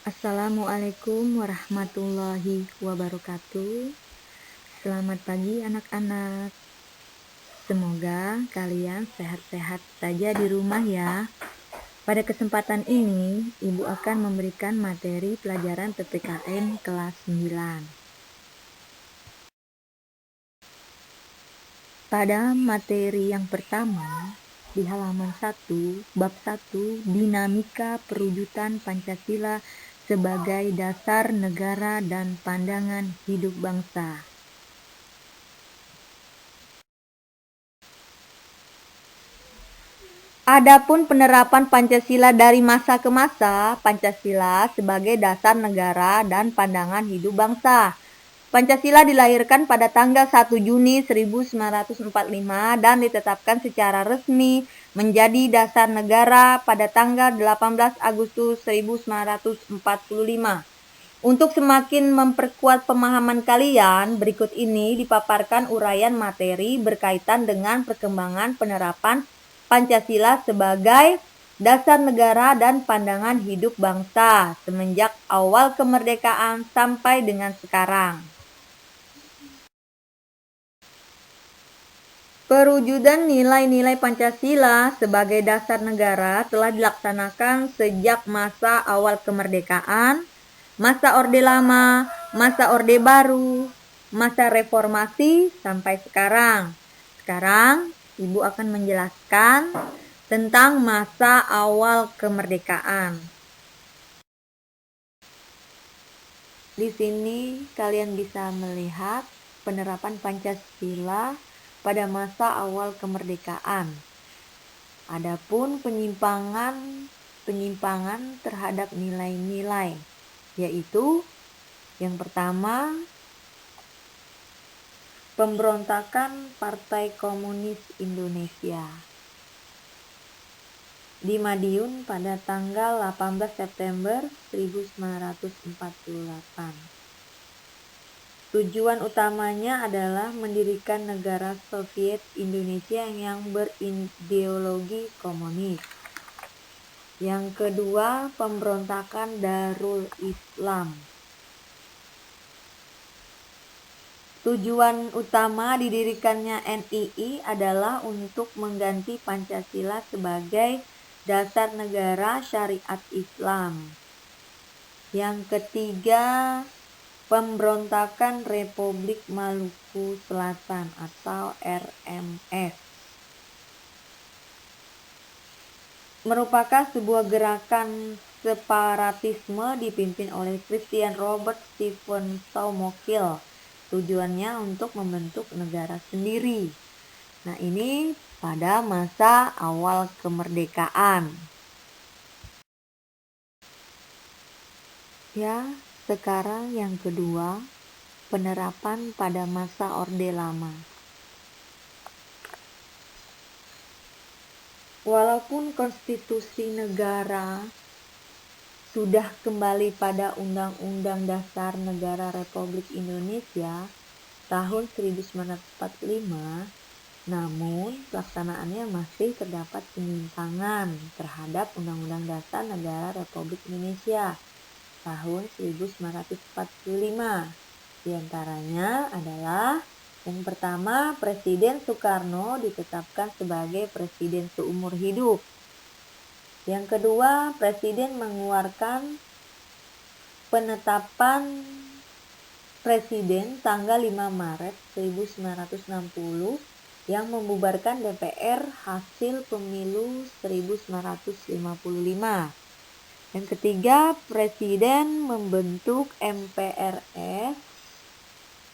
Assalamualaikum warahmatullahi wabarakatuh. Selamat pagi anak-anak. Semoga kalian sehat-sehat saja di rumah ya. Pada kesempatan ini, Ibu akan memberikan materi pelajaran PPKN kelas 9. Pada materi yang pertama, di halaman 1, bab 1, dinamika perwujudan Pancasila sebagai dasar negara dan pandangan hidup bangsa. Adapun penerapan Pancasila dari masa ke masa, Pancasila sebagai dasar negara dan pandangan hidup bangsa. Pancasila dilahirkan pada tanggal 1 Juni 1945 dan ditetapkan secara resmi menjadi dasar negara pada tanggal 18 Agustus 1945. Untuk semakin memperkuat pemahaman kalian, berikut ini dipaparkan uraian materi berkaitan dengan perkembangan penerapan Pancasila sebagai dasar negara dan pandangan hidup bangsa semenjak awal kemerdekaan sampai dengan sekarang. Perwujudan nilai-nilai Pancasila sebagai dasar negara telah dilaksanakan sejak masa awal kemerdekaan, masa Orde Lama, masa Orde Baru, masa reformasi sampai sekarang. Sekarang Ibu akan menjelaskan tentang masa awal kemerdekaan. Di sini kalian bisa melihat penerapan Pancasila pada masa awal kemerdekaan. Adapun penyimpangan terhadap nilai-nilai, yaitu yang pertama, pemberontakan Partai Komunis Indonesia di Madiun pada tanggal 18 September 1948. Tujuan utamanya adalah mendirikan negara Soviet Indonesia yang berideologi komunis. Yang kedua, pemberontakan Darul Islam. Tujuan utama didirikannya NII adalah untuk mengganti Pancasila sebagai dasar negara syariat Islam. Yang ketiga, pemberontakan Republik Maluku Selatan atau RMS. Merupakan sebuah gerakan separatisme dipimpin oleh Christian Robert Stephen Soumokil. Tujuannya untuk membentuk negara sendiri. Nah, ini pada masa awal kemerdekaan. Ya, sekarang yang kedua, penerapan pada masa Orde Lama. Walaupun konstitusi negara sudah kembali pada Undang-Undang Dasar Negara Republik Indonesia tahun 1945, namun pelaksanaannya masih terdapat penyimpangan terhadap Undang-Undang Dasar Negara Republik Indonesia tahun 1945. Di antaranya adalah yang pertama, Presiden Soekarno ditetapkan sebagai presiden seumur hidup. Yang kedua, Presiden mengeluarkan penetapan Presiden tanggal 5 Maret 1960 yang membubarkan DPR hasil pemilu 1955. Yang ketiga, Presiden membentuk MPRS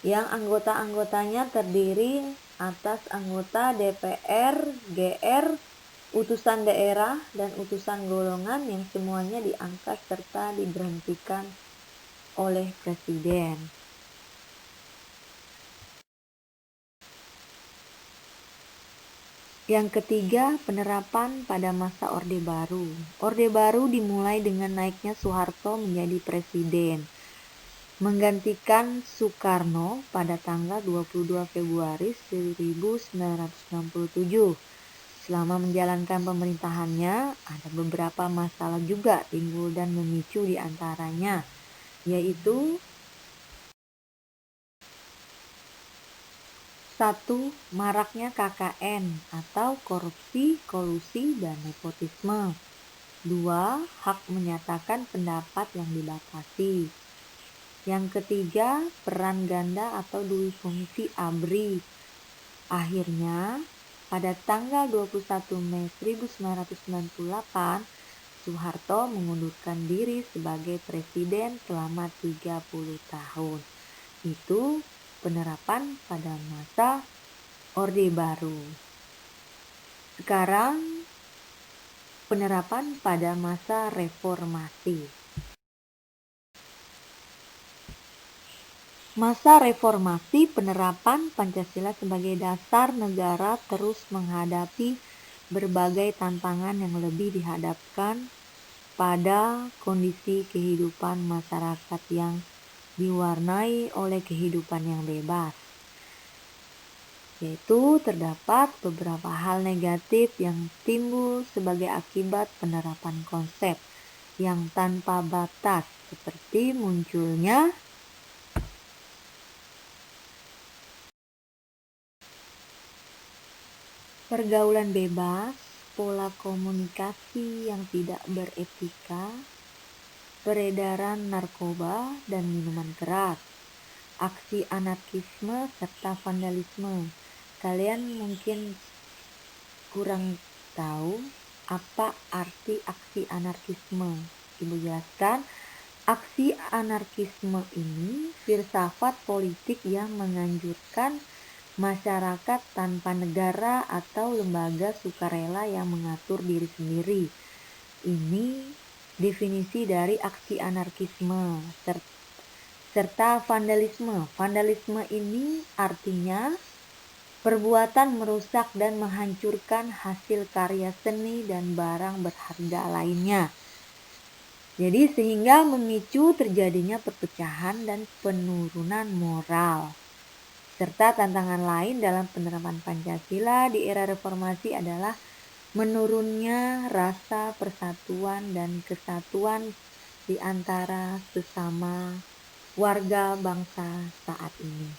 yang anggota-anggotanya terdiri atas anggota DPR, GR, utusan daerah, dan utusan golongan yang semuanya diangkat serta diberhentikan oleh Presiden. Yang ketiga, penerapan pada masa Orde Baru. Orde Baru dimulai dengan naiknya Soeharto menjadi presiden, menggantikan Soekarno pada tanggal 22 Februari 1967. Selama menjalankan pemerintahannya, ada beberapa masalah juga timbul dan memicu di antaranya, yaitu 1. Maraknya KKN atau korupsi, kolusi, dan nepotisme. 2. Hak menyatakan pendapat yang dibatasi. Yang ketiga, peran ganda atau duifungsi ABRI. Akhirnya, pada tanggal 21 Mei 1998, Soeharto mengundurkan diri sebagai presiden selama 30 tahun. Itu penerapan pada masa Orde Baru. Sekarang penerapan pada masa reformasi. Masa reformasi, penerapan Pancasila sebagai dasar negara terus menghadapi berbagai tantangan yang lebih dihadapkan pada kondisi kehidupan masyarakat yang diwarnai oleh kehidupan yang bebas. Yaitu terdapat beberapa hal negatif yang timbul sebagai akibat penerapan konsep yang tanpa batas, seperti munculnya pergaulan bebas, pola komunikasi yang tidak beretika, peredaran narkoba dan minuman keras, aksi anarkisme serta vandalisme. Kalian mungkin kurang tahu apa arti aksi anarkisme. Ibu jelaskan, aksi anarkisme ini filsafat politik yang menganjurkan masyarakat tanpa negara atau lembaga sukarela yang mengatur diri sendiri. Ini definisi dari aksi anarkisme. Serta vandalisme. Vandalisme ini artinya perbuatan merusak dan menghancurkan hasil karya seni dan barang berharga lainnya. Jadi sehingga memicu terjadinya perpecahan dan penurunan moral. Serta tantangan lain dalam penerapan Pancasila di era reformasi adalah menurunnya rasa persatuan dan kesatuan di antara sesama warga bangsa saat ini.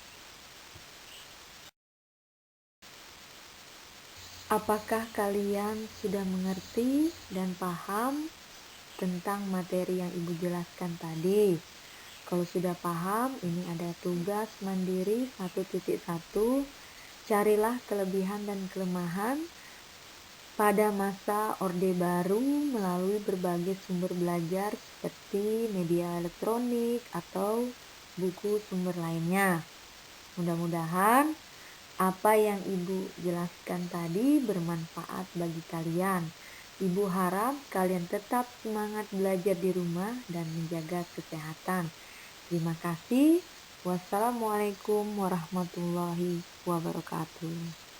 Apakah kalian sudah mengerti dan paham tentang materi yang Ibu jelaskan tadi? Kalau sudah paham, ini ada tugas mandiri 1.1. Carilah kelebihan dan kelemahan pada masa Orde Baru melalui berbagai sumber belajar seperti media elektronik atau buku sumber lainnya. Mudah-mudahan apa yang Ibu jelaskan tadi bermanfaat bagi kalian. Ibu harap kalian tetap semangat belajar di rumah dan menjaga kesehatan. Terima kasih. Wassalamualaikum warahmatullahi wabarakatuh.